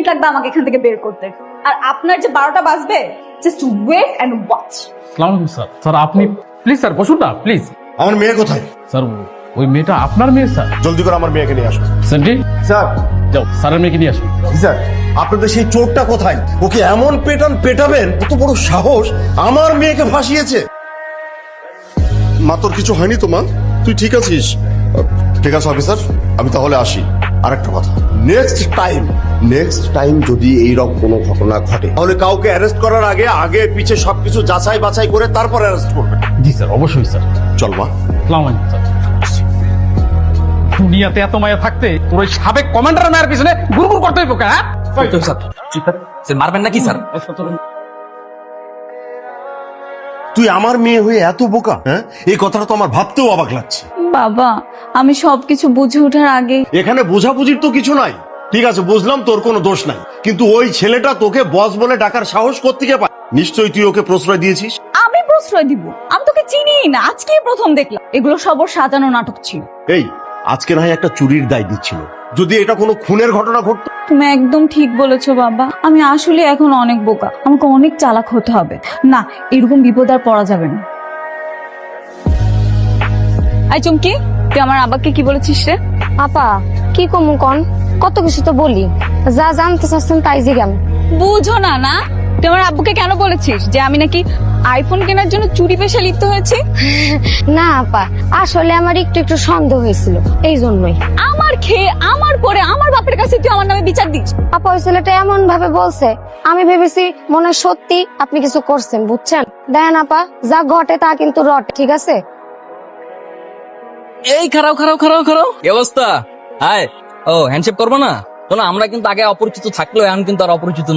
লাগবে আমাকে এখান থেকে বের করতে। আর আপনার যে 12টা বাজবে, জাস্ট ওয়েট এন্ড ওয়াচ। আসসালামু আলাইকুম স্যার। স্যার আপনি প্লিজ স্যার বসুন না প্লিজ। আমার মেয়ে কোথায়? স্যার ওই মেয়েটা আপনার মেয়ে স্যার। জলদি করে আমার মেয়েকে নিয়ে আসুন। স্যারজি স্যার। যাও স্যারের মেয়েকে নিয়ে আসুন। স্যার, আপনাদের সেই চোরটা কোথায়? ওকে এমন পেটাবেন, কত বড় সাহস, আমার মেয়েকে ফাঁসিয়েছে। মা, তোর কিছু হয়নি তো মা? তুই ঠিক আছিস? ঠিক আছে অফিসার, আমি তাহলে আসি। আরেকটা কথা, নেক্সট টাইম যদি এইরকম কোনো ঘটনা ঘটে তাহলে কাউকে অ্যারেস্ট করার আগে আগে পিছে সবকিছু যাচাই বাছাই করে তারপর অ্যারেস্ট করবেন। জি স্যার, অবশ্যই স্যার। চল মা। আসসালামু আলাইকুম স্যার। দুনিয়াতে এত মায়া থাকতে তোর ওই সাবেক কমান্ডার মায়ের পিছনে গুড়গুড় করতে হইব কেন? স্যার মারবেন নাকি স্যার? তুই আমার মেয়ে হয়ে এত বোকা? হ্যাঁ, এই কথাটা তো আমার ভাবতেও অবাক লাগছে। বাবা, আমি সবকিছু বুঝে ওঠার আগে এখানে বোঝাবুঝির তো কিছু নাই। ঠিক আছে, বুঝলাম তোর কোনো দোষ নাই, কিন্তু ওই ছেলেটা তোকে বস বলে ডাকার সাহস কোত্থেকে পায়? নিশ্চয়ই তুই ওকে প্রশ্রয় দিয়েছিস। আমি প্রশ্রয় দিব? আমি তোকে চিনিই না, আজকেই প্রথম দেখলাম। এগুলো সব ওর সাজানো নাটক ছিল। এই আজকে না হয় একটা চুরির দায় দিচ্ছিল, যদি এটা কোনো খুনের ঘটনা ঘটতো। তুমি একদম ঠিক বলেছো বাবা, আমি আসলে এখন অনেক বোকা, আমাকে অনেক চালাক হতে হবে। না, এরকম বিপদ আর পড়া যাবে না। আই চুমকি, তুই আমার আব্বাকে কি বলেছিস রে? আপা কি কমু কন, কত কিছু তো বলি, যা জানতে চাচ্ছেন তাই জিগান। বুঝো না না, তুই আমার আব্বুকে কেন বলেছিস যে আমি নাকি আইফোন কেনার জন্য চুরি পেশা লিপ্ত হয়েছি? না আপা, আসলে আমার একটু একটু সন্দেহ হয়েছিল, এই জন্যই। আমার খেয়ে আমার পরে আমার বাপের কাছে তুই আমার নামে বিচার দিস? আপা ওই ছেলেটা এমন ভাবে বলছে, আমি ভেবেছি মনে হয় সত্যি আপনি কিছু করছেন, বুঝছেন? দেখেন আপা, যা ঘটে তা কিন্তু রটে, ঠিক আছে? এই খারাপ কি অবস্থা? হাই, ও হ্যান্ডশেক করবো না? শোনো, আমরা কিন্তু আগে অপরিচিত থাকলেও এখন কিন্তু আর অপরিচিত না।